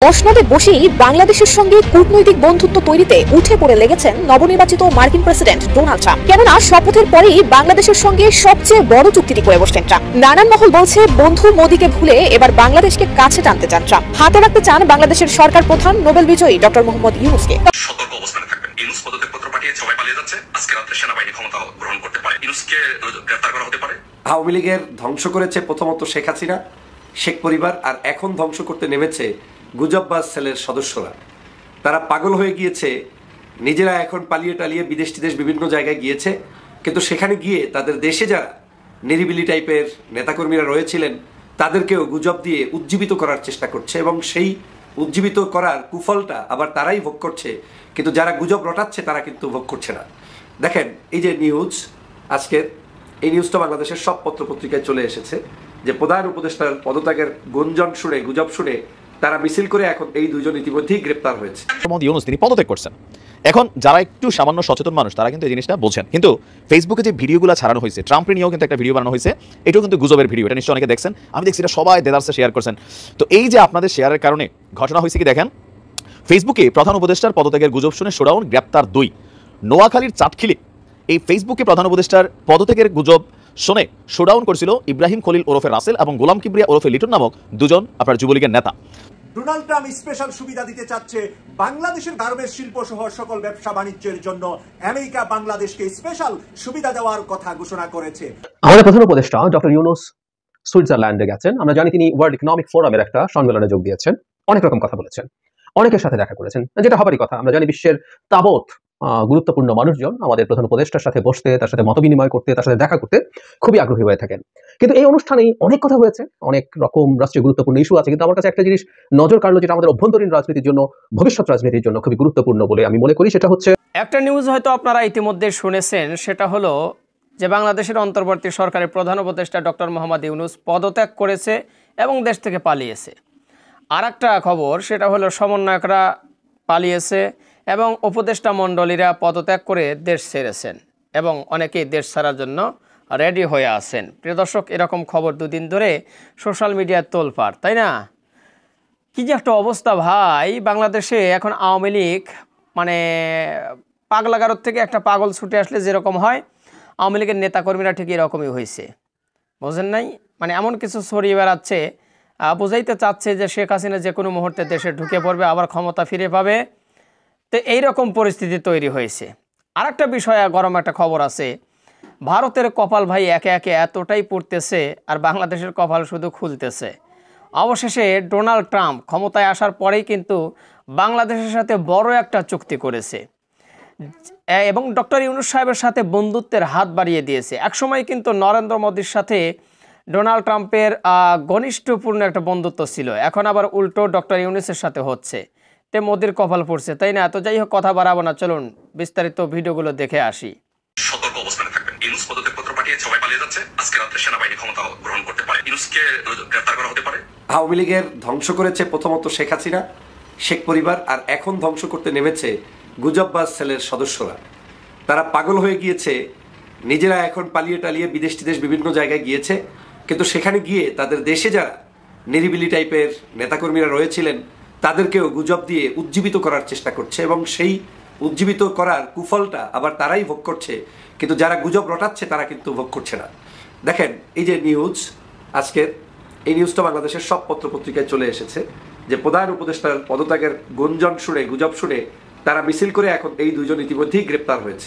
মসনদে বসেই বাংলাদেশের সঙ্গে কূটনৈতিক বন্ধুত্ব তৈরিতে উঠে পড়ে লেগেছেন নবনির্বাচিত মার্কিন প্রেসিডেন্ট ডোনাল্ড ট্রাম্প। কেননা শপথের পরেই বাংলাদেশের সঙ্গে সবচেয়ে বড় চুক্তিটি করে বসছেন ট্রাম্প। নানান মহল বলছে বন্ধু মোদিকে ভুলে এবার বাংলাদেশকে কাছে টানতে চান ট্রাম্প। হাতে রাখতে চান বাংলাদেশের সরকার প্রধান নোবেল বিজয়ী ডক্টর মোহাম্মদ ইউনূসকে। সতর্ক অবস্থানে থাকবেন। ইউনূস পদত্যাগপত্র পাঠিয়ে সবাই পালিয়ে যাচ্ছে। আজকে রাতে সেনাবাহিনী ক্ষমতা গ্রহণ করতে পারে। ইউনূসকে গ্রেফতার করা হতে পারে। আওয়ামী লীগের ধ্বংস করেছে প্রথমত শেখ হাসিনা, শেখ পরিবার, আর এখন ধ্বংস করতে নেমেছে গুজববাজ সেলের সদস্যরা। তারা পাগল হয়ে গিয়েছে, নিজেরা এখন পালিয়ে টালিয়ে বিদেশ টিদেশ বিভিন্ন জায়গায় গিয়েছে, কিন্তু সেখানে গিয়ে তাদের দেশে যারা নিরিবিলি টাইপের নেতাকর্মীরা রয়েছিলেন তাদেরকেও গুজব দিয়ে উজ্জীবিত করার চেষ্টা করছে, এবং সেই উজ্জীবিত করার কুফলটা আবার তারাই ভোগ করছে, কিন্তু যারা গুজব রটাচ্ছে তারা কিন্তু ভোগ করছে না। দেখেন, এই যে নিউজ আজকের, এই নিউজটা বাংলাদেশের সব পত্রপত্রিকায় চলে এসেছে যে প্রধান উপদেষ্টার পদত্যাগের গুঞ্জন শুনে, গুজব শুনে তারা মিছিল করে এখন এই দুইজন ইতিমধ্যেই গ্রেপ্তার হয়েছে। মোহাম্মদ ইউনূস তিনি পদত্যাগ করছেন। এখন যারা একটু সামান্য সচেতন মানুষ তারা কিন্তু এই জিনিসটা বোঝেন, কিন্তু ফেসবুকে যে ভিডিওগুলো ছাড়ানো হয়েছে, ট্রাম্পের নিয়েও কিন্তু একটা ভিডিও বানানো হয়েছে, এটাও কিন্তু গুজবের ভিডিও, এটা নিশ্চয়ই অনেকে দেখছেন। আমি দেখছি এটা সবাই দেদারসে শেয়ার করছেন। তো এই যে আপনাদের শেয়ারের কারণে ঘটনা হয়েছে কি দেখেন, ফেসবুকে প্রধান উপদেষ্টার পদত্যাগের গুজব শুনে শোডাউন, গ্রেপ্তার 2। নোয়াখালীর চাটখিলি এই ফেসবুকে প্রধান উপদেষ্টার পদত্যাগের গুজব শুনে শোডাউন করেছিল ইব্রাহিম খলিল ওরফে রাসেল এবং গোলাম কিবরিয়া ওরফে লিটন নামক দুজন আপনার যুবলীগের নেতা। ডোনাল্ড ট্রাম্প স্পেশাল সুবিধা দিতে চাচ্ছে বাংলাদেশের গার্মেন্টস শিল্প সহ সকল ব্যবসা বাণিজ্যের জন্য। আমেরিকা বাংলাদেশকে স্পেশাল সুবিধা দেওয়ার কথা ঘোষণা করেছে। আমাদের প্রধান উপদেষ্টা ডক্টর ইউনূস সুইজারল্যান্ডে গেছেন। আমরা জানি তিনি ওয়ার্ল্ড ইকোনমিক ফোরামের একটা সম্মেলনে যোগ দিয়েছেন, অনেক রকম কথা বলেছেন, অনেকের সাথে দেখা করেছেন, যেটা হবারই কথা। আমরা জানি বিশ্বের তাবৎ গুরুত্বপূর্ণ মানুষজন আমাদের প্রধান উপদেষ্টার সাথে বসতে, তার সাথে মতবিনিময় করতে, তার সাথে দেখা করতে খুবই আগ্রহী হয়ে থাকেন। কিন্তু এই অনুষ্ঠানেই অনেক কথা হয়েছে, অনেক রকম রাষ্ট্রীয় গুরুত্বপূর্ণ ইস্যু আছে, কিন্তু আমার কাছে একটা জিনিস নজর কাড়লো, যেটা আমাদের অভ্যন্তরীণ রাজনীতির জন্য, ভবিষ্যৎ রাজনীতির জন্য খুবই গুরুত্বপূর্ণ বলে আমি মনে করি। সেটা হচ্ছে একটা নিউজ হয়তো আপনারা ইতিমধ্যে শুনেছেন, সেটা হলো যে বাংলাদেশের অন্তর্বর্তী সরকারের প্রধান উপদেষ্টা ডক্টর মোহাম্মদ ইউনূস পদত্যাগ করেছে এবং দেশ থেকে পালিয়েছে। আর একটা খবর, সেটা হলো সমন্বয়করা পালিয়েছে এবং উপদেষ্টা মণ্ডলীরা পদত্যাগ করে দেশ ছেড়েছেন এবং অনেকেই দেশ ছাড়ার জন্য রেডি হয়ে আছেন। প্রিয় দর্শক, এরকম খবর দুদিন ধরে সোশ্যাল মিডিয়ায় তোলপাড়, তাই না? কি যে একটা অবস্থা ভাই, বাংলাদেশে এখন আওয়ামী লীগ মানে পাগলাগারদ থেকে একটা পাগল ছুটে আসলে যেরকম হয়, আওয়ামী লীগের নেতাকর্মীরা ঠিক এরকমই হয়েছে, বোঝেন নাই? মানে এমন কিছু ছড়িয়ে বেড়াচ্ছে, বোঝাইতে চাচ্ছে যে শেখ হাসিনা যে কোনো মুহূর্তে দেশে ঢুকে পড়বে, আবার ক্ষমতা ফিরে পাবে। তো এইরকম পরিস্থিতি তৈরি হয়েছে। আর একটা বিষয়, গরম একটা খবর আছে, ভারতের কপাল ভাই একে একে এতটাই পড়তেছে আর বাংলাদেশের কপাল শুধু খুলতেছে। অবশেষে ডোনাল্ড ট্রাম্প ক্ষমতায় আসার পরেই কিন্তু বাংলাদেশের সাথে বড় একটা চুক্তি করেছে এবং ডক্টর ইউনূস সাহেবের সাথে বন্ধুত্বের হাত বাড়িয়ে দিয়েছে। একসময় কিন্তু নরেন্দ্র মোদীর সাথে ডোনাল্ড ট্রাম্পের ঘনিষ্ঠপূর্ণ একটা বন্ধুত্ব ছিল, এখন আবার উল্টো ডক্টর ইউনূসের সাথে হচ্ছে। তে মোদির কপাল পড়ছে, তাই না? তো যাই হোক, কথা বাড়াবো না, চলুন বিস্তারিত ভিডিওগুলো দেখে আসি। সতর্ক অবস্থানে থাকবেন। ইউনূস পদত্যাগপত্র পাঠিয়ে সবাই পালিয়ে যাচ্ছে। আজকে রাতে সেনাবাহিনী ক্ষমতা গ্রহণ করতে পারে। ইউনূসকে গ্রেফতার করা হতে পারে। আওয়ামী লীগের ধ্বংস করেছে প্রথমত শেখ হাসিনা, শেখ পরিবার, আর এখন ধ্বংস করতে নেমেছে গুজববাজ সেলের সদস্যরা। তারা পাগল হয়ে গিয়েছে, নিজেরা এখন পালিয়ে টালিয়ে বিদেশ টিদেশ বিভিন্ন জায়গায় গিয়েছে, কিন্তু সেখানে গিয়ে তাদের দেশে যারা নিরিবিলি টাইপের নেতাকর্মীরা রয়েছিলেন তাদেরকেও গুজব দিয়ে উজ্জীবিত করার চেষ্টা করছে, এবং সেই উজ্জীবিত করার কুফলটা আবার তারাই ভোগ করছে, কিন্তু যারা গুজব রটাচ্ছে তারা কিন্তু ভোগ করছে না। দেখেন, এই যে নিউজ আজকের, এই নিউজটা বাংলাদেশের সব পত্রপত্রিকায় চলে এসেছে যে প্রধান উপদেষ্টার পদত্যাগের গুঞ্জন শুনে, গুজব শুনে তারা মিছিল করে এখন এই দুইজন ইতিমধ্যেই গ্রেপ্তার হয়েছে।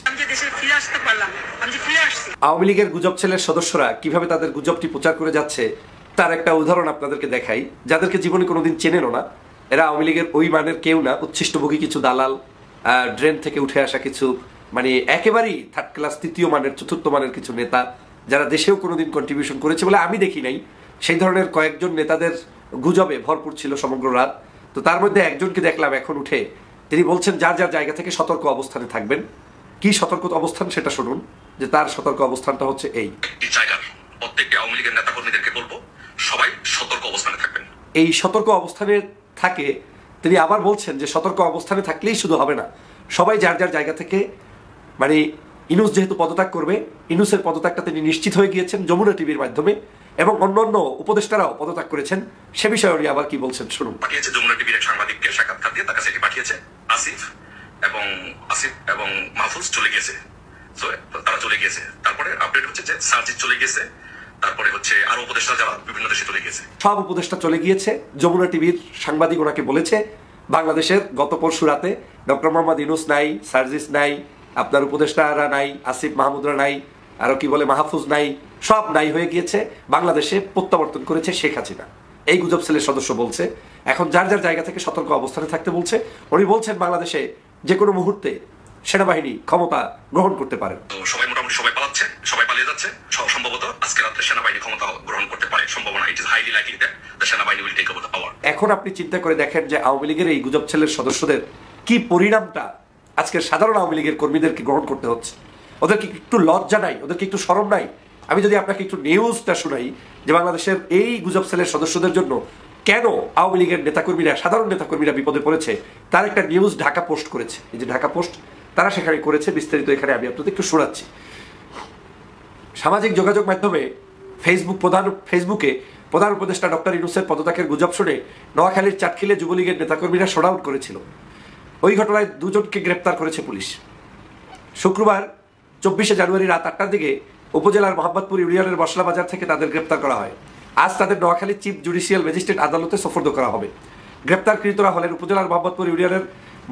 আওয়ামী লীগের গুজব ছেলের সদস্যরা কিভাবে তাদের গুজবটি প্রচার করে যাচ্ছে তার একটা উদাহরণ আপনাদেরকে দেখাই, যাদেরকে জীবনে কোনোদিন চেনেনও না। এরা আওয়ামী লীগের ওই মানের কেউ না, উচ্ছিষ্টভোগী কিছু দালাল, ড্রেন থেকে উঠে আসা কিছু মানে একেবারেই থার্ড ক্লাস, তৃতীয় মানের, চতুর্থ মানের কিছু নেতা, যারা দেশেও কোনোদিন কন্ট্রিবিউশন করেছে বলে আমি দেখি নাই। সেই ধরনের কয়েকজন নেতাদের গুজবে ভরপুর ছিল সমগ্র রাত। তো তার মধ্যে একজনকে দেখলাম এখন উঠে, তিনি বলছেন যার যার জায়গা থেকে সতর্ক অবস্থানে থাকবেন। কি সতর্ক অবস্থান সেটা শুনুন, যে তার সতর্ক অবস্থানটা হচ্ছে এই জায়গার প্রত্যেকটি আওয়ামী লীগের নেতাকর্মীদেরকে বলবো সবাই সতর্ক অবস্থানে থাকবেন। এই সতর্ক অবস্থানে থাকে তিনি আবার বলছেন যে সতর্ক অবস্থানে থাকলেই শুধু হবে না, সবাই যার যার জায়গা থেকে, মানে ইউনূস যেহেতু পদত্যাগ করবে, ইউনূসের পদত্যাগটা তিনি নিশ্চিত হয়ে গিয়েছেন যমুনা টিভির মাধ্যমে, এবং অন্যান্য উপদেষ্টারাও পদত্যাগ করেছেন। সে বিষয়ে উনি আবার কি বলছেন শুনুন। পাঠিয়েছে যমুনা টিভির এক সাংবাদিককে সাক্ষাৎকার দিয়ে তার কাছে এটি পাঠিয়েছে। আসিফ এবং মাহফুজ চলে গেছে, তারা চলে গেছে। তারপরে আপডেট হচ্ছে যে সার্জিৎ চলে গেছে, তারপরে হচ্ছে আরো উপদেষ্টা যারা বিভিন্ন দেশে চলে গেছে। সব উপদেষ্টা চলে গিয়েছে। যমুনা টিভির সাংবাদিক ওনাকে বলেছে বাংলাদেশের গত পরশু রাতে ডক্টর মোহাম্মদ ইউনূস নাই, সার্জিস নাই, আপনার উপদেষ্টারা নাই, আসিফ মাহমুদরা নাই, আরো কি বলে মাহফুজ নাই, সব নাই হয়ে গিয়েছে। বাংলাদেশে প্রত্যাবর্তন করেছে শেখ হাসিনা। এই গুজব সেলের সদস্য বলছে। এখন যার যার জায়গা থেকে সতর্ক অবস্থানে থাকতে বলছে। উনি বলছেন বাংলাদেশে যে কোনো মুহূর্তে সেনাবাহিনী ক্ষমতা গ্রহণ করতে পারে। তো সবাই মোটামুটি সবাই পালাচ্ছে, সবাই পালিয়ে যাচ্ছে। সম্ভবত আজকে রাত্রে সেনাবাহিনী ক্ষমতা গ্রহণ করতে পারে, সম্ভাবনা। It is highly likely that the সেনাবাহিনী will take over the power. এখন আপনি চিন্তা করে দেখেন যে আওয়ামী লীগের এই গুজব ছেলের সদস্যদের কি পরিণামটা আজকের সাধারণ আওয়ামী লীগের কর্মীদেরকে গ্রহণ করতে হচ্ছে। ওদেরকে একটু লজ্জা নাই, ওদেরকে একটু শরম নাই? আমি যদি আপনাকে একটু নিউজটা শুনাই যে বাংলাদেশের এই গুজব সেলের সদস্যদের জন্য কেন আওয়ামী লীগের নেতাকর্মীরা, সাধারণ নেতাকর্মীরা বিপদে পড়েছে, তার একটা নিউজ ঢাকা পোস্ট করেছে। এই যে ঢাকা পোস্ট তারা সেখানে করেছে, বিস্তারিত এখানে আমি আপনাদের একটু শোনাচ্ছি। সামাজিক যোগাযোগ মাধ্যমে ফেসবুকে প্রধান উপদেষ্টা ডক্টর ইউনূসের পদত্যাগের গুজব শুনে নোয়াখালীর চাটখিলে যুবলীগের নেতাকর্মীরা শোডাউন করেছিল। ওই ঘটনায় 2 জনকে গ্রেপ্তার করেছে পুলিশ। শুক্রবার 24শে জানুয়ারি রাত 8টার দিকে উপজেলার মোহাম্মদপুর ইউনিয়নের মশলা বাজার থেকে তাদের গ্রেপ্তার করা হয়। আজ তাদের নোয়াখালী চিফ জুডিশিয়াল ম্যাজিস্ট্রেট আদালতে সোপর্দ করা হবে। গ্রেপ্তারকৃতরা হলেন উপজেলার মোহাম্মদপুর ইউনিয়নের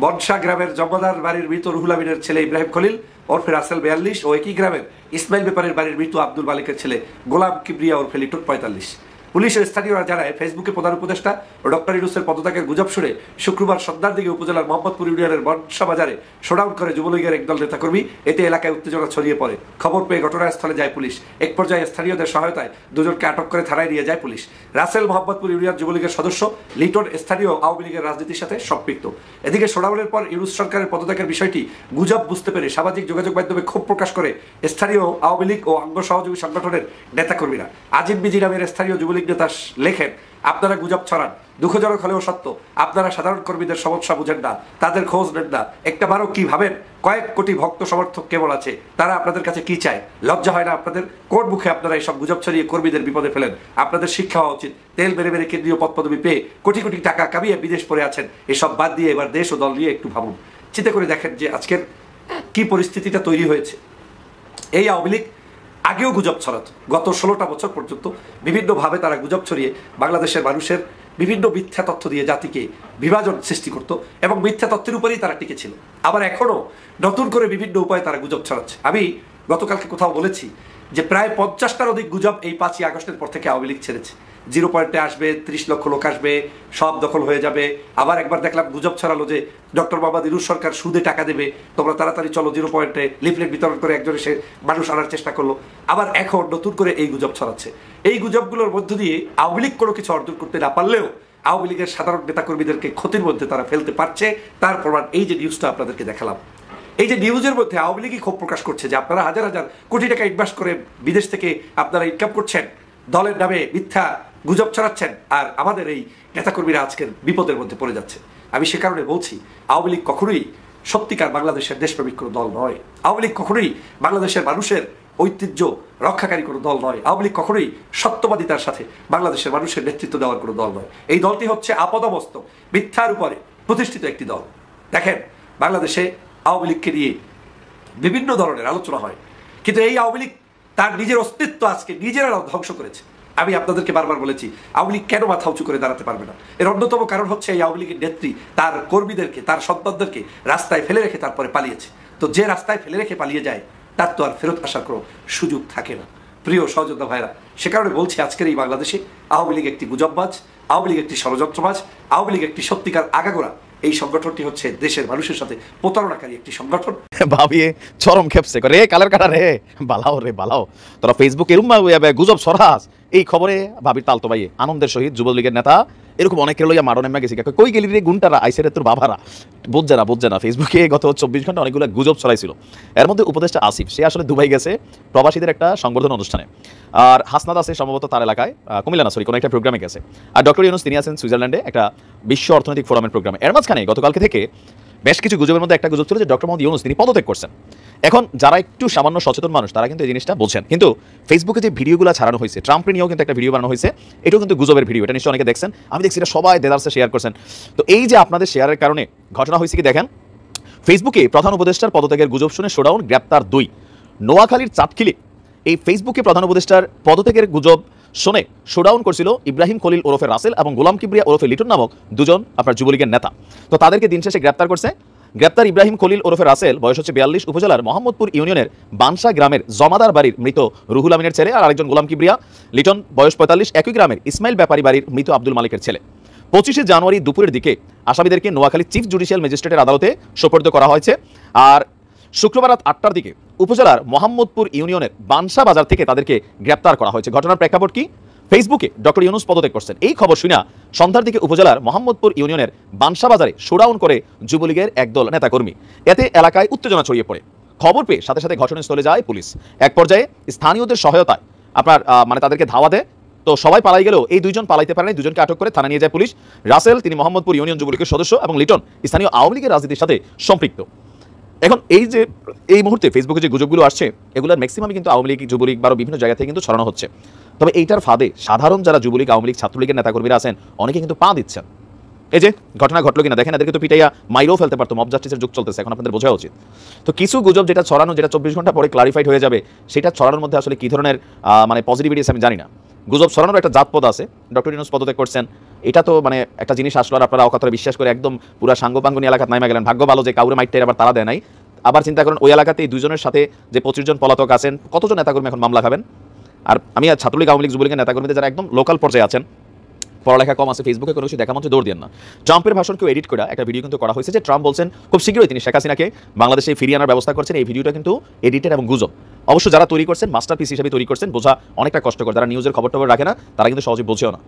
বনসা গ্রামের জমাদার বাড়ির মৃত রুহুল আমিনের ছেলে ইব্রাহিম খলিল ওরফে রাসেল 42 ও একই গ্রামের ইসমাইল ব্যাপারের বাড়ির মৃত আব্দুল মালিকের ছেলে গোলাম কিবরিয়া ওরফে লিটন 45। পুলিশ ও স্থানীয়রা জানায় ফেসবুকে প্রধান উপদেষ্টা ও ডক্টর ইউনূসের পদত্যাগের গুজব শুনে শুক্রবার সন্ধ্যার দিকে উপজেলার মোহাম্মদপুর ইউনিয়নের বনসা বাজারে শোডাউন করে যুবলীগের একদল নেতাকর্মী। এতে এলাকায় উত্তেজনা ছড়িয়ে পড়ে। খবর পেয়ে ঘটনাস্থলে যায় পুলিশ। এক পর্যায়ে স্থানীয়দের সহায়তায় 2 জনকে আটক করে থানায় নিয়ে যায় পুলিশ। রাসেল মোহাম্মদপুর ইউনিয়ন যুবলীগের সদস্য, লিটন স্থানীয় আওয়ামী লীগের রাজনীতির সাথে সম্পৃক্ত। এদিকে শোডাউনের পর ইউনূস সরকারের পদত্যাগের বিষয়টি গুজব বুঝতে পেরে সামাজিক যোগাযোগ মাধ্যমে ক্ষোভ প্রকাশ করে স্থানীয় আওয়ামী লীগ ও অঙ্গ সহযোগী সংগঠনের নেতাকর্মীরা। আজিম বিজি নামের স্থানীয় যুবলীগ নেতা লেখেন, আপনারা গুজব ছড়ান, দুঃখজনক হলেও সত্য। আপনারা সাধারণ কর্মীদের সমস্যা বুঝেন না, তাদের খোঁজ নেন না। একটাবারও কি ভাবেন কয়েক কোটি ভক্ত সমর্থক কেবল আছে, তারা আপনাদের কাছে কি চায়? লজ্জা হয় না আপনাদের? কোন মুখে আপনারা এইসব গুজব ছড়িয়ে কর্মীদের বিপদে ফেলেন? আপনাদের শিক্ষা হওয়া উচিত। তেল মেরে মেরে কেন্দ্রীয় পদ পদবি পেয়ে কোটি কোটি টাকা কামিয়ে বিদেশ পড়ে আছেন। এসব বাদ দিয়ে এবার দেশ ও দল নিয়ে একটু ভাবুন। চিন্তা করে দেখেন যে আজকের কি পরিস্থিতিটা তৈরি হয়েছে। এই আওয়ামী লীগ আগেও গুজব ছড়াতো। গত 16টা বছর পর্যন্ত বিভিন্নভাবে তারা গুজব ছড়িয়ে বাংলাদেশের মানুষের বিভিন্ন মিথ্যা তথ্য দিয়ে জাতিকে বিভাজন সৃষ্টি করত এবং মিথ্যা তথ্যের উপরেই তারা টিকে ছিল। আবার এখনও নতুন করে বিভিন্ন উপায়ে তারা গুজব ছড়াচ্ছে। আমি গতকালকে কোথাও বলেছি যে প্রায় 50টার অধিক গুজব এই 5ই আগস্টের পর থেকে আওয়ামী লীগ ছেড়েছে। 0 পয়েন্টে আসবে, 30 লক্ষ লোক আসবে, সব দখল হয়ে যাবে। আবার একবার দেখলাম গুজব ছড়ালো যে ডক্টর মোহাম্মদ ইউনূস সরকার সুদে টাকা দেবে, তোমরা তাড়াতাড়ি চলো 0 পয়েন্টে। লিফলেট বিতরণ করে একজন এসে মানুষ আনার চেষ্টা করলো। আবার এখন নতুন করে এই গুজব ছড়াচ্ছে। এই গুজবগুলোর মধ্য দিয়ে আওয়ামী লীগ কোনো কিছু অর্জন করতে না পারলেও আওয়ামী লীগের সাধারণ নেতাকর্মীদেরকে ক্ষতির মধ্যে তারা ফেলতে পারছে। তার প্রমাণ এই যে নিউজটা আপনাদেরকে দেখালাম। এই যে নিউজের মধ্যে আওয়ামী লীগই ক্ষোভ প্রকাশ করছে যে আপনারা হাজার হাজার কোটি টাকা ইনভেস্ট করে বিদেশ থেকে আপনারা ইনকাম করছেন, দলের নামে মিথ্যা গুজব ছড়াচ্ছেন, আর আমাদের এই নেতাকর্মীরা আজকের বিপদের মধ্যে পড়ে যাচ্ছে। আমি সে কারণে বলছি আওয়ামী লীগ কখনোই সত্যিকার বাংলাদেশের দেশপ্রেমিক কোনো দল নয়। আওয়ামী লীগ কখনোই বাংলাদেশের মানুষের ঐতিহ্য রক্ষাকারী কোনো দল নয়। আওয়ামী লীগ কখনোই সত্যবাদিতার সাথে বাংলাদেশের মানুষের নেতৃত্ব দেওয়ার কোনো দল নয়। এই দলটি হচ্ছে আপাদমস্তক মিথ্যার উপরে প্রতিষ্ঠিত একটি দল। দেখেন বাংলাদেশে আওয়ামী লীগকে নিয়ে বিভিন্ন ধরনের আলোচনা হয়, কিন্তু এই আওয়ামী লীগ তার নিজের অস্তিত্ব আজকে নিজেরা ধ্বংস করেছে। আমি আপনাদেরকে বারবার বলেছি আওয়ামী লীগ কেন মাথা উঁচু করে দাঁড়াতে পারবে না। এর অন্যতম কারণ হচ্ছে এই আওয়ামী লীগের নেত্রী তার কর্মীদেরকে, তার সন্তানদেরকে রাস্তায় ফেলে রেখে তারপরে পালিয়েছে। তো যে রাস্তায় ফেলে রেখে পালিয়ে যায় তার তো আর ফেরত আসার কোনো সুযোগ থাকে না। প্রিয় সহযোদ্ধা ভাইরা, সে কারণে বলছি আজকের এই বাংলাদেশে আওয়ামী লীগ একটি গুজববাজ, আওয়ামী লীগ একটি ষড়যন্ত্রবাজ, আওয়ামী লীগ একটি সত্যিকার আগাগোড়া এই সংগঠনটি হচ্ছে দেশের মানুষের সাথে প্রতারণাকারী একটি সংগঠন। ভাবিয়ে চরম খেপছে করে কালার কাটা রে বালাও রে বালাও, তোরা ফেসবুকে এরকম গুজব ছড়াস। এই খবরে ভাবির তালতো ভাইয়ে আনন্দের সহিত যুবলীগের নেতা এরকম অনেকের লইয়া মারণ এমা গেছি, কই গেলি রে গুণটারা আইসেরে তোর বাবারা বুঝছে না। ফেসবুকে গত 24 ঘন্টা অনেকগুলো গুজব ছড়াইছিল। এর মধ্যে উপদেষ্টা আসিফ সে আসলে দুবাই গেছে প্রবাসীদের একটা সংবর্ধনা অনুষ্ঠানে, আর হাসনাত আছে সম্ভবত তার এলাকায় কুমিল্লা না সরি কোনো একটা প্রোগ্রামে গেছে, আর ডক্টর ইউনূস তিনি আছেন সুইজারল্যান্ডে একটা বিশ্ব অর্থনৈতিক ফোরামের প্রোগ্রামে। এর মাঝখানে গতকালকে থেকে বেশ কিছু গুজবের মধ্যে একটা গুজব ছিল যে ডক্টর মোহাম্মদ ইউনূস তিনি পদত্যাগ করছেন। এখন যারা একটু সামান্য সচেতন মানুষ তারা কিন্তু এই জিনিসটা বোঝেন, কিন্তু ফেসবুকে যে ভিডিওগুলো ছাড়ানো হয়েছে, ট্রাম্পকে নিয়েও কিন্তু একটা ভিডিও বানানো হয়েছে, এটাও কিন্তু গুজবের ভিডিও, এটা নিশ্চয়ই অনেকে দেখছেন, আমি দেখছি এটা সবাই দেদারসে শেয়ার করছেন। তো এই যে আপনাদের শেয়ারের কারণে ঘটনা হয়েছে কি দেখেন, ফেসবুকে প্রধান উপদেষ্টার পদত্যাগের গুজব শুনে শোডাউন, গ্রেপ্তার 2। নোয়াখালীর চাটখিলি এই ফেসবুকে প্রধান উপদেষ্টার পদত্যাগের গুজব শুনে শোডাউন করছিল ইব্রাহিম খলিল ওরফে রাসেল এবং গোলাম কিবরিয়া ওরফে লিটন নামক দুজন আপনার যুবলীগের নেতা। তো তাদেরকে দিন শেষে গ্রেপ্তার করছে। গ্রেপ্তার ইব্রাহিম খলিল ওরফে রাসেল বয়স হচ্ছে 42, উপজেলার মোহাম্মদপুর ইউনিয়নের বানসা গ্রামের জমাদার বাড়ির মৃত রুহুল আমিনের ছেলে, আর আরেকজন গোলাম কিবরিয়া লিটন বয়স 45, একই গ্রামের ইসমাইল ব্যাপারী বাড়ির মৃত আব্দুল মালিকের ছেলে। 25শে জানুয়ারি দুপুরের দিকে আসামিদেরকে নোয়াখালী চিফ জুডিশিয়াল ম্যাজিস্ট্রেটের আদালতে সোপর্দ করা হয়েছে। আর শুক্রবার রাত 8টার দিকে উপজেলার মোহাম্মদপুর ইউনিয়নের বানসা বাজার থেকে তাদেরকে গ্রেপ্তার করা হয়েছে। ঘটনার প্রেক্ষাপট কি, ফেসবুকে ডক্টর ইউনূস পদত্যাগ করছেন এই খবর শুনে সন্ধ্যার দিকে উপজেলার মোহাম্মদপুর ইউনিয়নের বানসা বাজারে শোডাউন করে যুবলীগের একদল নেতাকর্মী। এতে এলাকায় উত্তেজনা ছড়িয়ে পড়ে। খবর পেয়ে সাথে সাথে ঘটনাস্থলে যায় পুলিশ। এক পর্যায়ে স্থানীয়দের সহায়তায় আপনার মানে তাদেরকে ধাওয়া দেয়। তো সবাই পালাই গেলেও এই দুইজন পালাইতে পারেনি, দুজনকে আটক করে থানা নিয়ে যায় পুলিশ। রাসেল তিনি মোহাম্মদপুর ইউনিয়ন যুবলীগের সদস্য এবং লিটন স্থানীয় আওয়ামী লীগের রাজনীতির সাথে সম্পৃক্ত। এখন এই মুহূর্তে ফেসবুকে যে গুজবগুলো আসছে এগুলোর ম্যাক্সিমামই কিন্তু আওয়ামী লীগ, যুবলীগ বা বিভিন্ন জায়গা থেকে কিন্তু ছড়ানো হচ্ছে। তবে এইটার ফাঁদে সাধারণ যারা যুবলীগ, আওয়ামী লীগ, ছাত্রলীগের নেতাকর্মীরা আছেন অনেকে কিন্তু পা দিচ্ছেন। এই যে ঘটনা ঘটলো কিনা দেখেন, এদেরকে তো পিটাইয়া মাইরেও ফেলতে পারতো, মব জাস্টিসের যুগ চলতেছে, এখন আপনাদের বোঝা উচিত। তো কিছু গুজব যেটা ছড়ানো, যেটা 24 ঘন্টা পরে ক্লারিফাইড হয়ে যাবে, সেটা ছড়ানোর মধ্যে আসলে কি ধরনের মানে পজিটিভিটি আছে আমি জানি না। গুজব ছড়ানোর একটা জাতপদ আছে, ডক্টর ইউনূস পদত্যাগ করছেন, এটা তো মানে একটা জিনিস আসলো আর আপনারা অকাতরে বিশ্বাস করে একদম পুরা সাঙ্গপাঙ্গনি এলাকাত নামে গেলেন। ভাগ্য ভালো যে কাউরে মাইটটাই আবার তারা দেয় নাই। আবার চিন্তা করেন ওই এলাকাতে এই দুজনের সাথে যে 25 জন পলাতক আছেন, কতজন নেতাকর্মী এখন মামলা খাবেন। আর আমি ছাত্রলীগ, আওয়ামী লীগ, যুবলীগের নেতাকর্মীদের যারা একদম লোকাল পর্যায়ে আছেন, পড়ালেখা কম আছে, ফেসবুকে কোনো কিছু দেখা মঞ্চে দৌড় দেন না। ট্রাম্পের ভাষণ কেউ এডিট করে একটা ভিডিও কিন্তু করা হয়েছে যে ট্রাম্প বলছেন খুব শীঘ্রই তিনি শেখ হাসিনাকে বাংলাদেশে ফিরিয়ে আনার ব্যবস্থা করছেন। এই ভিডিওটা কিন্তু এডিটেড এবং গুজব। অবশ্য যারা তৈরি করছেন মাস্টারপিস হিসেবে তৈরি করছেন, বোঝা অনেকটা কষ্টকর। যারা নিউজের খবর টবর রাখে না তারা কিন্তু সহজে বোঝেও না।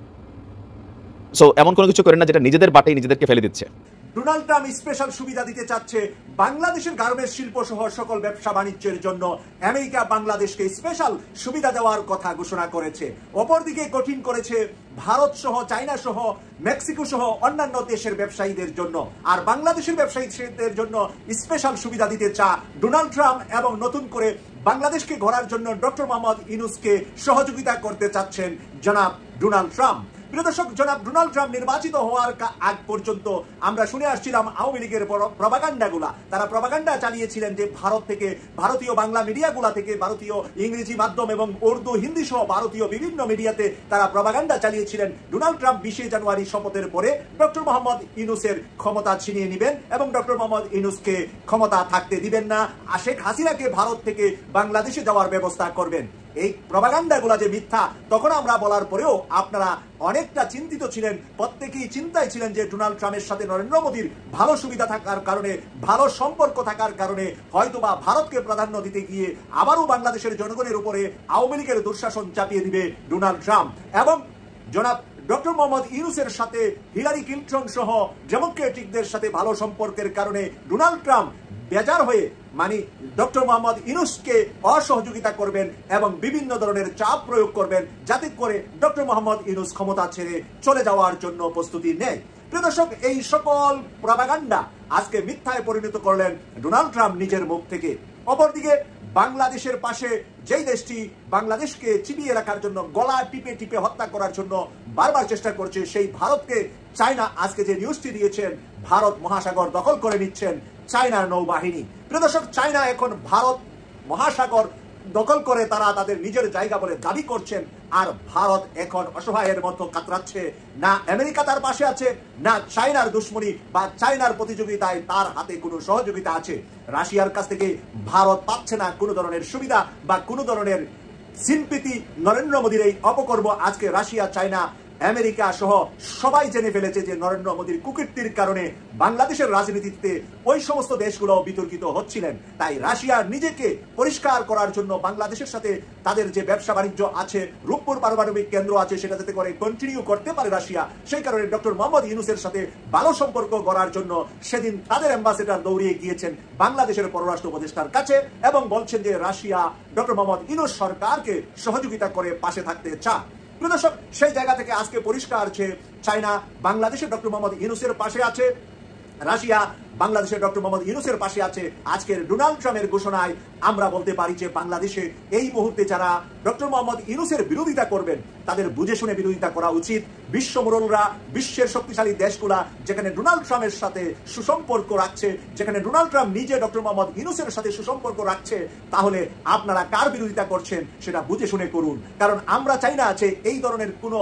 সো এমন কোনো কিছু করেন না যেটা নিজেদের বাটেই নিজেদেরকে ফেলে দিচ্ছে। ডোনাল্ড ট্রাম্প স্পেশাল সুবিধা দিতে চাচ্ছে বাংলাদেশের গার্মেন্টস শিল্প সহ সকল ব্যবসা বাণিজ্যের জন্য। আমেরিকা বাংলাদেশকে স্পেশাল সুবিধা দেওয়ার কথা ঘোষণা করেছে। অপরদিকে কঠিন করেছে ভারত সহ, চায়না সহ, মেক্সিকো সহ অন্যান্য দেশের ব্যবসায়ীদের জন্য। আর বাংলাদেশের ব্যবসায়ীদের জন্য স্পেশাল সুবিধা দিতে ডোনাল্ড ট্রাম্প এবং নতুন করে বাংলাদেশকে গড়ার জন্য ডক্টর মোহাম্মদ ইউনূসকে সহযোগিতা করতে চাচ্ছেন জনাব ডোনাল্ড ট্রাম্প। প্রিয় দর্শক, জনাব ডোনাল্ড ট্রাম্প নির্বাচিত হওয়ার আগ পর্যন্ত আমরা শুনে আসছিলাম আওয়ামী লীগের প্রপাগান্ডাগুলা। তারা প্রপাগান্ডা চালিয়েছিলেন যে ভারত থেকে, ভারতীয় বাংলা মিডিয়াগুলা থেকে, ভারতীয় ইংরেজি মাধ্যম এবং উর্দু, হিন্দি সহ ভারতীয় বিভিন্ন মিডিয়াতে তারা প্রপাগান্ডা চালিয়েছিলেন ডোনাল্ড ট্রাম্প 20শে জানুয়ারি শপথের পরে ডক্টর মোহাম্মদ ইউনূসের ক্ষমতা ছিনিয়ে নেবেন এবং ডক্টর মোহাম্মদ ইউনূসকে ক্ষমতা থাকতে দিবেন না, শেখ হাসিনাকে ভারত থেকে বাংলাদেশে যাওয়ার ব্যবস্থা করবেন। এই প্রপাগান্ডাগুলা যে মিথ্যা তখন আমরা বলার পরেও আপনারা অনেকটা চিন্তিত ছিলেন, প্রত্যেকেই চিন্তায় ছিলেন যে ডোনাল্ড ট্রাম্পের সাথে নরেন্দ্র মোদীর ভালো সুবিধা থাকার কারণে, ভালো সম্পর্ক থাকার কারণে হয়তোবা ভারতকে প্রাধান্য দিতে গিয়ে আবারও বাংলাদেশের জনগণের উপরে আওয়ামী লীগের দুঃশাসন চাপিয়ে দিবে ডোনাল্ড ট্রাম্প। এবং জনাব ডক্টর মোহাম্মদ ইউনূসের সাথে হিলারি ক্লিনটন সহ ডেমোক্রেটিকদের সাথে ভালো সম্পর্কের কারণে ডোনাল্ড ট্রাম্প বেজার হয়ে মানে ডক্টর মোহাম্মদ ইউনূসকে অসহযোগিতা করবেন এবং বিভিন্ন ধরনের চাপ প্রয়োগ করবেন যাতে করে ডক্টর মোহাম্মদ ইউনূস ক্ষমতা ছেড়ে চলে যাওয়ার জন্য প্রস্তুতি নেয়। প্রিয় দর্শক, এই সকল প্রপাগান্ডা আজকে মিথ্যায় পরিণত করলেন ডোনাল্ড ট্রাম্প নিজের মুখ থেকে। অপরদিকে বাংলাদেশের পাশে যেই দেশটি বাংলাদেশকে চিবিয়ে রাখার জন্য, গলা টিপে টিপে হত্যা করার জন্য বারবার চেষ্টা করছে, সেই ভারতকে চায়না আজকে যে নিউজটি দিয়েছেন, ভারত মহাসাগর দখল করে নিচ্ছেন চায়নার নৌবাহিনী। প্রিয় দর্শক, চায়না এখন ভারত মহাসাগর দখল করে তারা তাদের নিজের জায়গা বলে দাবি করছেন, আর ভারত এখন অসহায়ের মতো কাতরাচ্ছে। না আমেরিকা তার পাশে আছে, না চায়নার দুশ্মনী বা চায়নার প্রতিযোগিতায় তার হাতে কোনো সহযোগিতা আছে। রাশিয়ার কাছ থেকে ভারত পাচ্ছে না কোনো ধরনের সুবিধা বা কোনো ধরনের সিম্পিতি। নরেন্দ্র মোদীর এই অপকর্ম আজকে রাশিয়া, চায়না, আমেরিকা সহ সবাই জেনে ফেলেছে যে নরেন্দ্র মোদীর কুকীর্তির কারণে বাংলাদেশের রাজনীতিতে ওই সমস্ত দেশগুলো বিতর্কিত হচ্ছিলেন। তাই রাশিয়া নিজেকে পরিষ্কার করার জন্য বাংলাদেশের সাথে তাদের যে ব্যবসা বাণিজ্য আছে, রূপপুর পারমাণবিক কেন্দ্র আছে, সেটা যাতে করে কন্টিনিউ করতে পারে রাশিয়া, সেই কারণে ডক্টর মোহাম্মদ ইউনূসের সাথে ভালো সম্পর্ক গড়ার জন্য সেদিন তাদের অ্যাম্বাসেডর দৌড়িয়ে গিয়েছেন বাংলাদেশের পররাষ্ট্র উপদেষ্টার কাছে এবং বলছেন যে রাশিয়া ডক্টর মোহাম্মদ ইউনূস সরকারকে সহযোগিতা করে পাশে থাকতে চায়। দর্শক, সেই জায়গা থেকে আজকে পরিষ্কার যে চায়না বাংলাদেশে ডক্টর মোহাম্মদ ইউনূসের পাশে আছে রাশিয়া বাংলাদেশের ডক্টর মোহাম্মদ ইউনূসের পাশে আছে। আজকের ডোনাল্ড ট্রাম্পের ঘোষণায় আমরা বলতে পারি যে বাংলাদেশে এই মুহূর্তে যারা ডক্টর মোহাম্মদ ইউনূসের বিরোধিতা করবেন তাদের বুঝে শুনে বিরোধিতা করা উচিত। বিশ্ব মোড়লরা, বিশ্বের শক্তিশালী দেশগুলা যেখানে ডোনাল্ড ট্রাম্পের সাথে সুসম্পর্ক রাখছে, যেখানে ডোনাল্ড ট্রাম্প নিজে ডক্টর মোহাম্মদ ইউনূসের সাথে সুসম্পর্ক রাখছে, তাহলে আপনারা কার বিরোধিতা করছেন সেটা বুঝে শুনে করুন। কারণ আমরা চাই না যে এই ধরনের কোনো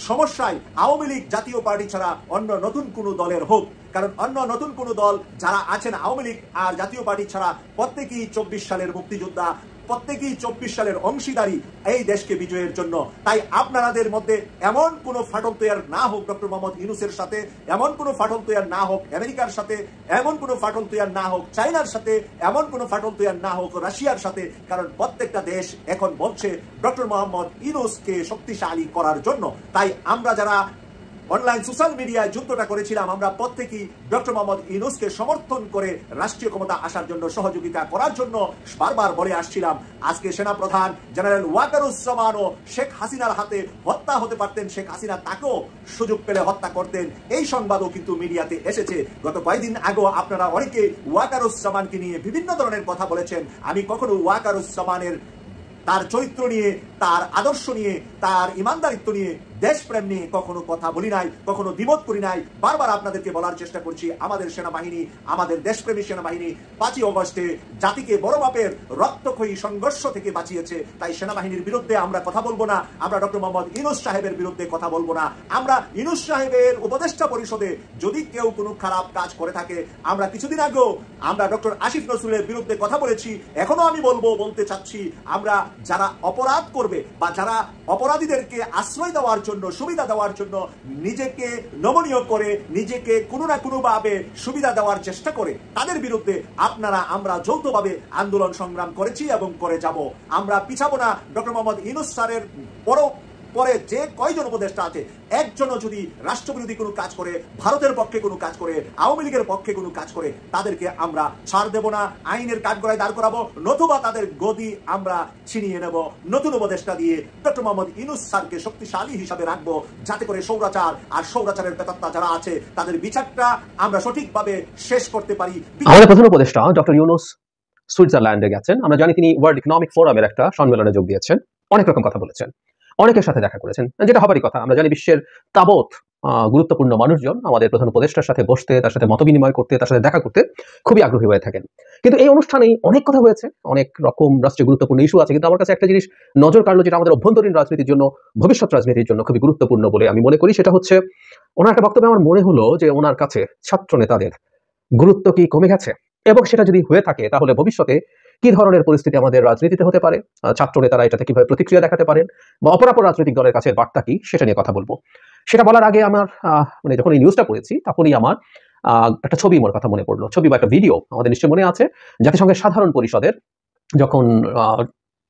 সমস্যায় আওয়ামী লীগ জাতীয় পার্টি ছাড়া অন্য নতুন কোনো দলের হোক। কারণ অন্য নতুন কোনো দল যারা আছেন আওয়ামী লীগ আর জাতীয় পার্টি ছাড়া প্রত্যেকেই 24 সালের মুক্তিযোদ্ধা, প্রত্যেকেই 24 সালের অংশীদারি এই দেশকে বিজয়ের জন্য। তাই আপনাদের মধ্যে এমন কোনো ফাটল তৈরি না হোক ডক্টর মোহাম্মদ ইউনূসের সাথে, এমন কোনো ফাটল তৈরি না হোক আমেরিকার সাথে, এমন কোনো ফাটল তৈরি না হোক চায়নার সাথে, এমন কোনো ফাটল তৈরি না হোক রাশিয়ার সাথে। কারণ প্রত্যেকটা দেশ এখন বলছে ডক্টর মোহাম্মদ ইউনূসকে শক্তিশালী করার জন্য। তাই আমরা যারা অনলাইন সোশ্যাল মিডিয়ায় যুদ্ধটা করেছিলাম, আমরা প্রত্যেকেই ডক্টর মোহাম্মদ ইউনূসকে সমর্থন করে রাষ্ট্রীয় ক্ষমতা আসার জন্য সহযোগিতা করার জন্য বারবার বলে আসছিলাম। আজকে সেনাপ্রধান জেনারেল ওয়াকারুজ্জামানও শেখ হাসিনার হাতে হত্যা হতে পারতেন, শেখ হাসিনা তাকেও সুযোগ পেলে হত্যা করতেন, এই সংবাদও কিন্তু মিডিয়াতে এসেছে। গত কয়েকদিন আগেও আপনারা অনেকে ওয়াকারুজ্জামানকে নিয়ে বিভিন্ন ধরনের কথা বলেছেন। আমি কখনো ওয়াকারুজ্জামানের তার চরিত্র নিয়ে, তার আদর্শ নিয়ে, তার ইমানদারিত্ব নিয়ে, দেশপ্রেম নিয়ে কখনো কথা বলি নাই, কখনো দ্বিমত করি নাই। বারবার আপনাদেরকে বলার চেষ্টা করছি, আমাদের সেনাবাহিনী, আমাদের দেশপ্রেমী সেনাবাহিনী 5ই অগস্টে জাতিকে বড় মাপের রক্তক্ষয়ী সংঘর্ষ থেকে বাঁচিয়েছে। তাই সেনাবাহিনীর বিরুদ্ধে আমরা কথা বলবো না, আমরা ডক্টর মোহাম্মদ ইউনূস সাহেবের বিরুদ্ধে কথা বলবো না। আমরা ইউনূস সাহেবের উপদেষ্টা পরিষদে যদি কেউ কোনো খারাপ কাজ করে থাকে, আমরা কিছুদিন আগেও আমরা ডক্টর আসিফ নজরুলের বিরুদ্ধে কথা বলেছি, এখনো আমি বলতে চাচ্ছি, আমরা যারা অপরাধ করবে বা যারা অপরাধীদেরকে আশ্রয় দেওয়ার জন্য, সুবিধা দেওয়ার জন্য নিজেকে নমনীয় করে, নিজেকে কোনো না কোনো ভাবে সুবিধা দেওয়ার চেষ্টা করে, তাদের বিরুদ্ধে আমরা যৌথভাবে আন্দোলন সংগ্রাম করেছি এবং করে যাব। আমরা পিছাবো না। ডক্টর মোহাম্মদ ইউনূস স্যারের পরে যে কয়জন উপদেষ্টা আছে, একজনও যদি রাষ্ট্রবিরোধী কোনো কাজ করে, ভারতের পক্ষে কোনো কাজ করে, আওয়ামী লীগের পক্ষে কোনো কাজ করে, তাদেরকে আমরা ছাড় দেব না, আইনের কাঠগড়ায় দাঁড় করাবো, নতুবা তাদের গদি আমরা ছিনিয়ে নেব। নতুন উপদেষ্টা দিয়ে ডক্টর মোহাম্মদ ইউনূস স্যারকে শক্তিশালী হিসাবে রাখবো, যাতে করে স্বৈরাচার আর স্বৈরাচারের প্রেতাত্মা যারা আছে তাদের বিচারটা আমরা সঠিকভাবে শেষ করতে পারি। আমাদের প্রধান উপদেষ্টা ডক্টর ইউনূস সুইজারল্যান্ডে গেছেন। আমরা জানি তিনি ওয়ার্ল্ড ইকোনমিক ফোরামের একটা সম্মেলনে যোগ দিয়েছেন, অনেক রকম কথা বলেছেন, অনেকের সাথে দেখা করেছেন, যেটা হবারই কথা। আমরা জানি বিশ্বের তাবৎ গুরুত্বপূর্ণ মানুষজন আমাদের প্রধান উপদেষ্টার সাথে বসতে, তার সাথে মত বিনিময় করতে, তার সাথে দেখা করতে খুবই আগ্রহী হয়ে থাকেন। কিন্তু এই অনুষ্ঠানেই অনেক কথা হয়েছে, অনেক রকম রাষ্ট্রীয় গুরুত্বপূর্ণ ইস্যু আছে। কিন্তু আমার কাছে একটা জিনিস নজর কাড়লো, যেটা আমাদের অভ্যন্তরীণ রাজনীতির জন্য, ভবিষ্যৎ রাজনীতির জন্য খুবই গুরুত্বপূর্ণ বলে আমি মনে করি। সেটা হচ্ছে ওনার একটা বক্তব্যে আমার মনে হলো যে ওনার কাছে ছাত্র নেতাদের গুরুত্ব কি কমে গেছে, এবং সেটা যদি হয়ে থাকে তাহলে ভবিষ্যতে কি ধরনের পরিস্থিতি আমাদের রাজনীতিতে হতে পারে, ছাত্র নেতারা এটাতে কিভাবে প্রতিক্রিয়া দেখাতে পারেন, বা অপরাপর রাজনৈতিক দলের কাছে বার্তা কি, সেটা নিয়ে কথা বলবো। সেটা বলার আগে আমার যখন এই নিউজটা পড়েছি তখনই আমার একটা ছবি মোর কথা মনে পড়লো। ছবি বা একটা ভিডিও আমাদের নিশ্চয়ই মনে আছে, জাতিসংঘের সাধারণ পরিষদের যখন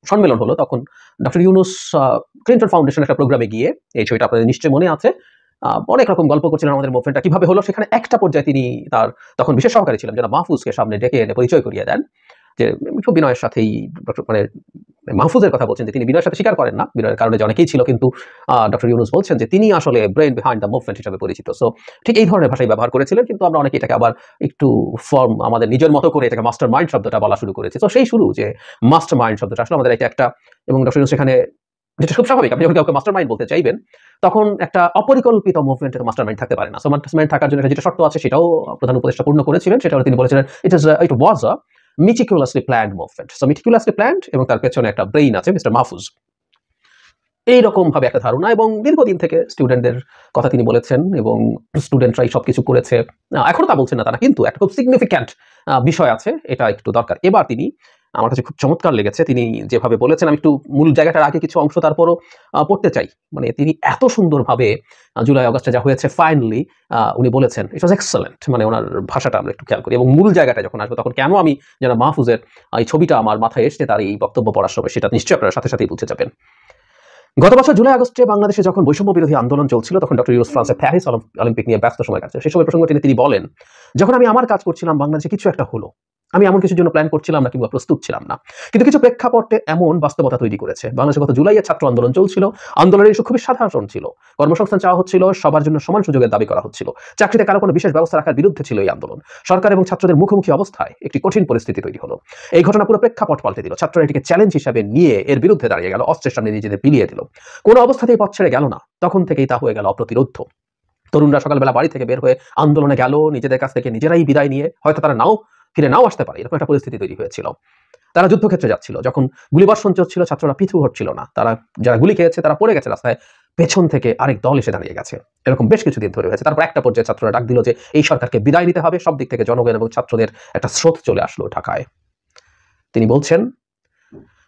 সম্মেলন হলো, তখন ডক্টর ইউনূস ক্লিন্টন ফাউন্ডেশন একটা প্রোগ্রামে গিয়ে, এই ছবিটা আপনাদের নিশ্চয়ই মনে আছে, অনেক রকম গল্প করছিলেন আমাদের মুভমেন্টটা কিভাবে হলো। সেখানে একটা পর্যায়ে তিনি তার তখন বিশেষ সহকারী ছিলেন যারা মাহফুজকে সামনে ডেকে এনে পরিচয় করিয়ে দেন, যে খুব বিনয়ের সাথেই মাহফুজের কথা বলছেন যে তিনি বিনয়ের সাথে স্বীকার করেন না, বিনয়ের কারণে যে অনেকেই ছিল, কিন্তু ডক্টর ইউনূস বলছেন যে তিনি আসলে ব্রেইন বিহাইন্ড দ্য মুভমেন্ট হিসেবে পরিচিত। সো ঠিক এই ধরনের ভাষাই ব্যবহার করেছিলেন, কিন্তু আমরা অনেকে এটাকে আবার একটু ফর্ম আমাদের নিজের মতো করে এটাকে মাস্টার মাইন্ড শব্দটা বলা শুরু করেছি। তো সেই শুরু যে মাস্টার মাইন্ড শব্দটা আসলে আমাদের একটা, এবং ডক্টর ইউনূস সেখানে, যেটা খুব স্বাভাবিক, আপনি যখন কাউকে মাস্টার মাইন্ড বলতে চাইবেন তখন একটা অপরিকল্পিত মুভমেন্টের মাস্টার মাইন্ড থাকতে পারে না। সো মাস্টার মাইন্ড থাকার জন্য যেটা শর্ত আছে সেটাও প্রধান উপদেষ্টা পূর্ণ করেছিলেন। সেটা তিনি বলেছিলেন ইট ওয়াজ আ meticulously planned movement. So meticulously planned, এবং তার পেছনে একটা ব্রেইন আছে মিস্টার মাহফুজ, এইরকম ভাবে একটা ধারণা। এবং দীর্ঘদিন থেকে স্টুডেন্টদের কথা তিনি বলেছেন, এবং স্টুডেন্টরাই সবকিছু করেছে, এখনো তা বলছেন না তারা, কিন্তু একটা খুব সিগনিফিক্যান্ট বিষয় আছে, এটা একটু দরকার। এবার তিনি, আমার কাছে খুব চমৎকার লেগেছে তিনি যেভাবে বলেছেন, আমি একটু মূল জায়গাটার আগে কিছু অংশ তারপরও পড়তে চাই। মানে তিনি এত সুন্দরভাবে জুলাই আগস্টে যা হয়েছে ফাইনালি উনি বলেছেন, ইট ওয়াজ এক্সেলেন্ট। মানে ওনার ভাষাটা আমরা একটু খেয়াল করি, এবং মূল জায়গাটা যখন আসবো তখন কেন আমি যেন মাহফুজের এই ছবিটা আমার মাথায় এসছে তার এই বক্তব্য পড়ার সময়, সেটা নিশ্চয়ই আপনারা সাথে সাথেই বুঝে যাবেন। গত বছর জুলাই আগস্টে বাংলাদেশে যখন বৈষম্য বিরোধী আন্দোলন চলছিল, তখন ডক্টর ইউনূস ফ্রান্সের প্যারিস অলিম্পিক নিয়ে ব্যস্ত সময় কাটছে। সেই সময় প্রসঙ্গ তিনি বলেন, যখন আমি আমার কাজ করছিলাম বাংলাদেশে কিছু একটা হলো, আমি এমন কিছুর জন্য প্ল্যান করছিলাম না কিংবা প্রস্তুত ছিলাম না, কিন্তু কিছু প্রেক্ষাপটে এমন বাস্তবতা তৈরি করেছে। বাংলাদেশে গত জুলাইয়ে ছাত্র আন্দোলন চলছিল, আন্দোলনের ইস্যু খুবই সাধারণ ছিল, কর্মসংস্থান চাওয়া হচ্ছিল, সবার জন্য সমান সুযোগের দাবি করা হচ্ছিল, চাকরিতে কারো কোনো বিশেষ ব্যবস্থা রাখার বিরুদ্ধে ছিল এই আন্দোলন। সরকার এবং ছাত্রদের মুখোমুখি অবস্থায় একটি কঠিন পরিস্থিতি তৈরি হলো। এই ঘটনা পুরো প্রেক্ষাপট পাল্টে দিল। ছাত্ররা এটিকে চ্যালেঞ্জ হিসাবে নিয়ে এর বিরুদ্ধে দাঁড়িয়ে গেল, অস্ত্রের সামনে নিজেদের বিলিয়ে দিল। কোনো অবস্থাতেই পথ ছেড়ে গেল না, তখন থেকেই তা হয়ে গেল অপ্রতিরোধ্য। তরুণরা সকালবেলা বাড়ি থেকে বের হয়ে আন্দোলনে গেল, নিজেদের কাছ থেকে নিজেরাই বিদায় নিয়ে, হয়তো তারা ফিরে নাও আসতে পারে, এরকম একটা পরিস্থিতি তৈরি হয়েছিল। তারা যুদ্ধক্ষেত্রে যাচ্ছিল, যখন গুলিবর্ষণ চলছিল ছাত্ররা পিছু হটছিল না, তারা যারা গুলি খেয়েছে তারা পড়ে গেছে রাস্তায়, পেছন থেকে আরেক দল এসে দাঁড়িয়ে গেছে। এরকম বেশ কিছুদিন ধরে হয়েছে। তারপর একটা পর্যায়ে ছাত্ররা ডাক দিল যে এই সরকারকে বিদায় নিতে হবে। সব দিক থেকে জনগণ এবং ছাত্রদের একটা স্রোত চলে আসলো ঢাকায়। তিনি বলছেন,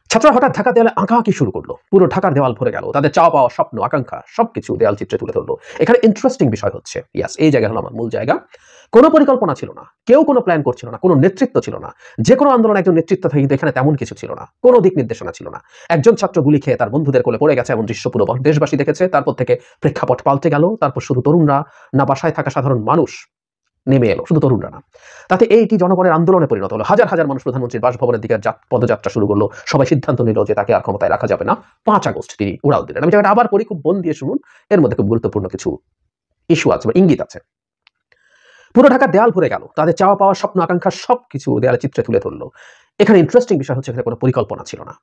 ছাত্ররা হঠাৎ ঢাকা দেয়ালে আঁকাআঁকি শুরু করলো, পুরো ঢাকার দেওয়াল ভরে গেল, তাদের চাওয়া পাওয়া, স্বপ্ন, আকাঙ্ক্ষা সবকিছু দেয়াল চিত্রে তুলে ধরলো। এখানে ইন্টারেস্টিং বিষয় হচ্ছে, ইয়াস, এই জায়গা হলো আমার মূল জায়গা, কোনো পরিকল্পনা ছিল না, কেউ কোনো প্ল্যান করছিল না, কোনো নেতৃত্ব ছিল না। যে কোনো আন্দোলন একজন নেতৃত্ব থাকে, কিন্তু এখানে তেমন কিছু ছিল না, কোনো দিক নির্দেশনা ছিল না। একজন ছাত্র গুলি খেয়ে তার বন্ধুদের কোলে পড়ে গেছে এমন দৃশ্য পুরো দেশবাসী দেখেছে। তারপর থেকে প্রেক্ষাপট পাল্টে গেল। তারপর শুধু তরুণরা না, বাসায় থাকা সাধারণ মানুষ নেমে এলো, শুধু তরুণরা না। তাতে এইটি জনগণের আন্দোলনে পরিণত হলো। হাজার হাজার মানুষ প্রধানমন্ত্রীর বাসভবনের দিকে পদযাত্রা শুরু করলো। সবাই সিদ্ধান্ত নিল যে তাকে আর ক্ষমতায় রাখা যাবে না। 5 আগস্ট তিনি উড়াল দিলেন। আমি জায়গাটা আবার পড়ি, খুব মন দিয়ে শুনুন, এর মধ্যে খুব গুরুত্বপূর্ণ কিছু ইস্যু আছে বা ইঙ্গিত আছে। পুরো ঢাকার দেয়াল ভরে গেল, তাদের চাওয়া পাওয়া, স্বপ্ন, আকাঙ্ক্ষা সবকিছু দেয়ালে চিত্রে তুলে ধরলো। এখানে ইন্টারেস্টিং বিষয় হচ্ছে, এখানে কোনো পরিকল্পনা ছিল না,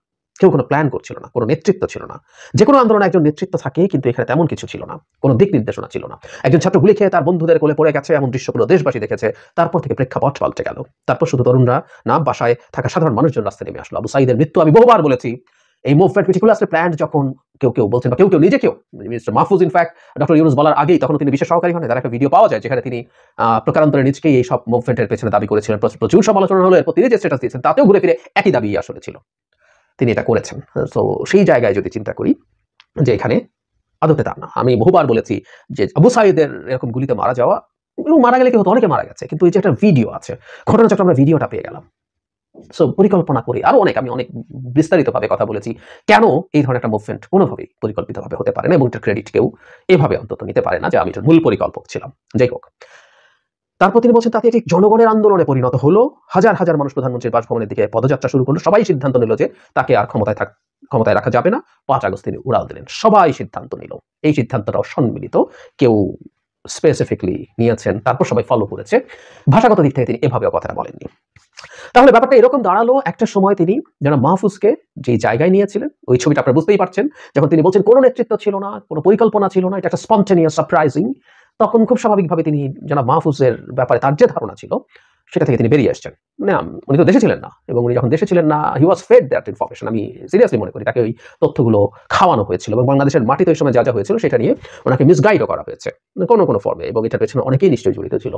কেউ কোনো প্ল্যান করছিল না, কোনো নেতৃত্ব ছিল না। যে কোনো আন্দোলনে একজন নেতৃত্ব থাকে, কিন্তু এখানে তেমন কিছু ছিল না, কোনো দিক নির্দেশনা ছিল না। একজন ছাত্র গুলি খেয়ে তার বন্ধুদের কোলে পড়ে গেছে এমন দৃশ্য পুরো দেশবাসী দেখেছে। তারপর থেকে প্রেক্ষাপট পাল্টে গেল। তারপর শুধু তরুণরা না, বাসায় থাকা সাধারণ মানুষজন রাস্তায় নেমে আসলো। আবু সাঈদের মৃত্যু, আমি বহুবার বলেছি, এই মুভমেন্ট মেটিকুলাসলি প্ল্যান্ড যখন কেউ বলছেন, বা কেউ নিজেকেও, mister Mahfuz in fact doctor Yunus বলার আগেই, তখন তিনি বিশেষ সহকারী হন। তার একটা ভিডিও পাওয়া যায় যেখানে তিনি প্রকারান্তরে নিজকেই এই সব মুভমেন্টের পেছনে দাবি করেছিলেন। প্রচুর সমালোচনা হলো। এরপর তিনি যে স্ট্যাটাস দিয়েছেন তাতেও ঘুরে ফিরে একই দাবি আসলে ছিল, তিনি এটা করেছেন। সো সেই জায়গায় যদি চিন্তা করি যে এখানে আদতে তা না, আমি বহুবার বলেছি যে আবু সাঈদের এরকম গুলিতে মারা যাওয়া, এবং মারা গেলে কি হতো, অনেকে মারা গেছে, কিন্তু এই যে একটা ভিডিও আছে, ঘটনাচক্রে আমরা ভিডিওটা পেয়ে গেলাম। সো পরিকল্পনা করি আরো আমি অনেক বিস্তারিতভাবে কথা বলেছি কেন এই ধরনের একটা মুভমেন্ট কোনোভাবেই পরিকল্পিতভাবে হতে পারে না, এবং এটার ক্রেডিট কেউ এভাবে অন্তত নিতে পারে না যে আমি এটার মূল পরিকল্পক ছিলাম। যাই হোক, তারপর তিনি বলছেন তাতে এটি জনগণের আন্দোলনে পরিণত হলো। হাজার হাজার মানুষ প্রধানমন্ত্রীর বাসভবনের দিকে পদযাত্রা শুরু করলো। সবাই সিদ্ধান্ত নিল যে তাকে আর ক্ষমতায় রাখা যাবে না। 5 আগস্ট তিনি উড়াল দিলেন। সবাই সিদ্ধান্ত নিল। এই সিদ্ধান্তটাও সম্মিলিত, কেউ স্পেসিফিকলি নিয়েছেন, তারপর সবাই ফলো করেছে। ভাষাগত দিক থেকে তিনি এভাবেও কথাটা বলেননি। তাহলে ব্যাপারটা এরকম দাঁড়ালো, একটা সময় তিনি যারা মাহফুজকে যে জায়গায় নিয়েছিলেন, ওই ছবিটা আপনারা বুঝতেই পারছেন, যখন তিনি বলছেন কোনো নেতৃত্ব ছিল না, কোনো পরিকল্পনা ছিল না, এটা একটা স্পন্টেনিয়াস, সারপ্রাইজিং, তখন খুব স্বাভাবিকভাবে তিনি যারা মাহফুজের ব্যাপারে তার যে ধারণা ছিল সেটা থেকে তিনি বেরিয়ে আসছেন। মানে উনি তো দেশে ছিলেন না, এবং উনি যখন দেশে ছিলেন না, হি ওয়াজ ফেড দ্যাট ইনফরমেশন। আমি সিরিয়াসলি মনে করি তাকে ওই তথ্যগুলো খাওয়ানো হয়েছিল, এবং বাংলাদেশের মাটিতে ওই সময় যা হয়েছিল সেটা নিয়ে ওনাকে মিসগাইডও করা হয়েছে কোনো ফর্মে, এবং এটার পেছনে অনেকেই নিশ্চয়ই জড়িত ছিল।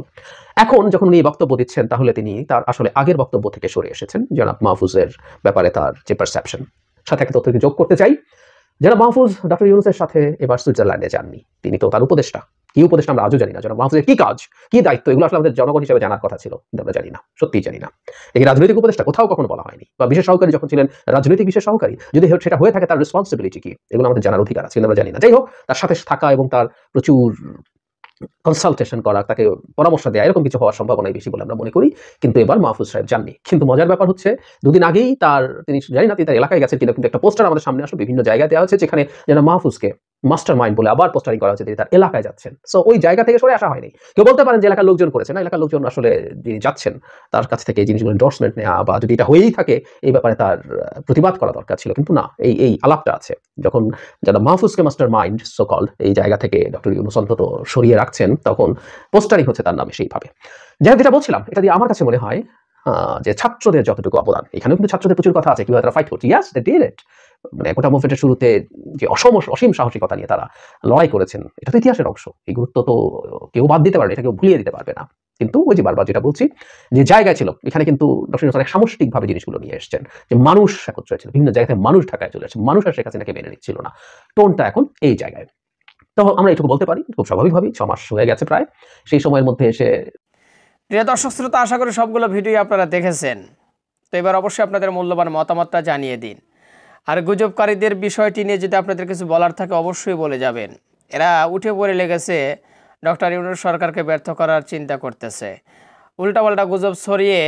এখন যখন উনি বক্তব্য দিচ্ছেন, তাহলে তিনি তার আসলে আগের বক্তব্য থেকে সরে এসেছেন। জনাব মাহফুজের ব্যাপারে তার যে পারসেপশন, সাথে একটা তথ্যকে যোগ করতে চাই। জনাব মাহফুজ ডক্টর ইউনূসের সাথে এবার সুইজারল্যান্ডে যাননি, তিনি তো তার উপদেষ্টা। কি উপদেষ্টা আমরা আজও জানি না। জনাব মাহফুজের কি কাজ, কি দায়িত্ব, এগুলো আসলে আমাদের জনগণ হিসেবে জানার কথা ছিল, কিন্তু আমরা জানি না, সত্যিই জানি না। এই রাজনৈতিক উপদেষ্টা কোথাও কখনো বলা হয়নি, বা বিশেষ সহকারী যখন ছিলেন, রাজনৈতিক বিশেষ সহকারী যদি সেটা হয়ে থাকে, তার রেসপন্সিবিলিটি কি, এগুলো আমাদের জানার অধিকার আছে, কিন্তু আমরা জানি না। যাই হোক, তার সাথে থাকা এবং তার প্রচুর কনসালটেশন করা, তাকে পরামর্শ দেওয়া, এরকম কিছু হওয়ার সম্ভাবনাই বেশি বলে আমরা মনে করি। কিন্তু এবার মাহফুজ সাহেব যাননি। কিন্তু মজার ব্যাপার হচ্ছে, দুদিন আগেই তিনি জানি না তিনি তার এলাকায় গেছেন কিনা, কিন্তু একটা পোস্টার আমাদের সামনে আসলো, বিভিন্ন জায়গায় দেওয়া হচ্ছে, যেখানে যেন মাহফুজকে মাস্টার মাইন্ড বলে আবার পোস্টারিং করা হচ্ছে, তিনি তার এলাকায় যাচ্ছেন। সো ওই জায়গা থেকে সরে আসা হয়নি। কেউ বলতে পারেন যে এলাকার লোকজন করেছে, না, এলাকার লোকজন আসলে যিনি যাচ্ছেন তার কাছ থেকে এই জিনিসগুলো এন্ডোর্সমেন্ট নেওয়া, বা যদি এটা হয়েই থাকে এই ব্যাপারে তার প্রতিবাদ করা দরকার ছিল, কিন্তু না, এই আলাপটা আছে। যখন যারা মাহফুজকে মাস্টার মাইন্ড সো কল্ড এই জায়গা থেকে ডক্টর ইউনূস অন্তত সরিয়ে রাখছেন, তখন পোস্টারিং হচ্ছে তার নামে সেইভাবে। যাই হোক, যেটা বলছিলাম, এটা দিয়ে আমার কাছে মনে হয় যে ছাত্রদের যতটুকু অবদান, এখানেও কিন্তু ছাত্রদের প্রচুর কথা আছে, কিভাবে তারা ফাইট করছে। ইয়াস, দে ডিড ইট। মানে গোটা মুভমেন্টের শুরুতে যে অসীম সাহসিকতা নিয়ে তারা লড়াই করেছেন, এটা তো ইতিহাসের অংশ। এই গুরুত্ব তো কেউ বাদ দিতে পারবে, এটা কেউ ভুলিয়ে দিতে পারবে না। কিন্তু ওই যে বারবার যেটা বলছি, যে জায়গায় ছিল, এখানে কিন্তু ডক্টর ইউনূস অনেক সামষ্টিকভাবে জিনিসগুলো নিয়ে এসেছেন, যে মানুষ একত্রে ছিল, বিভিন্ন জায়গা থেকে মানুষ ঢাকায় চলে আসছে, মানুষ আর শেখ হাসিনাকে মেনে নিচ্ছিল না। টোনটা এখন এই জায়গায়। তো আমরা এটুকু বলতে পারি, খুব স্বাভাবিকভাবেই 6 মাস হয়ে গেছে প্রায়, সেই সময়ের মধ্যে এসে। প্রিয় দর্শক শ্রোতা, আশা করি সবগুলো ভিডিও আপনারা দেখেছেন। তো এবার অবশ্যই আপনাদের মূল্যবান মতামতটা জানিয়ে দিন। আর গুজবকারীদের বিষয়টি নিয়ে যদি আপনাদের কিছু বলার থাকে অবশ্যই বলে যাবেন। এরা উঠে পড়ে লেগেছে, ডক্টর ইউনূস সরকারকে ব্যর্থ করার চিন্তা করতেছে, উল্টাপাল্টা গুজব ছড়িয়ে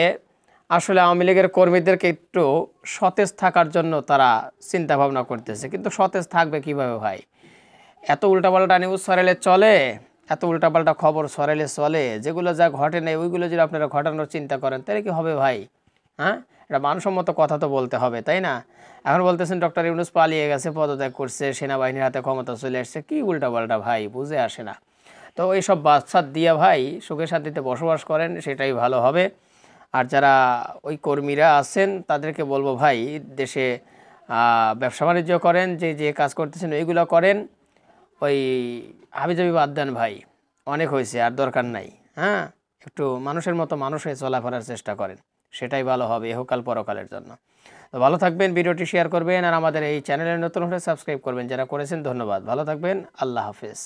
আসলে আওয়ামী লীগের কর্মীদেরকে একটু সতেজ থাকার জন্য তারা চিন্তা ভাবনা করতেছে, কিন্তু সতেজ থাকবে কিভাবে ভাই? এত উল্টাপাল্টা নিউজ ছড়ালে চলে, এত উল্টাপাল্টা খবর ছড়ালে চলে, যেগুলো যা ঘটে নেই ওইগুলো যদি আপনারা ঘটানোর চিন্তা করেন তাহলে কি হবে ভাই? হ্যাঁ, এটা মানসম্মত কথা তো বলতে হবে, তাই না? এখন বলতেছেন ডক্টর ইউনূস পালিয়ে গেছে, পদত্যাগ করছে, সেনাবাহিনীর হাতে ক্ষমতা চলে আসছে, কি উল্টাপাল্টা ভাই, বুঝে আসে না। তো এইসব বাচ্চার দিয়ে ভাই সুখে শান্তিতে বসবাস করেন, সেটাই ভালো হবে। আর যারা ওই কর্মীরা আছেন তাদেরকে বলবো ভাই, দেশে ব্যবসা বাণিজ্য করেন, যে যে কাজ করতেছেন ওইগুলো করেন, ওই হাবিজাবি বাদ দেন ভাই, অনেক হয়েছে, আর দরকার নাই। হ্যাঁ, একটু মানুষের মতো মানুষ হয়ে চলাফেরার চেষ্টা করেন, সেটাই ভালো হবে ইহকাল পরকালের জন্য। তো ভালো থাকবেন, ভিডিওটি শেয়ার করবেন, আর আমাদের এই চ্যানেলে নতুন হলে সাবস্ক্রাইব করবেন, যারা করেছেন ধন্যবাদ। ভালো থাকবেন, আল্লাহ হাফেজ।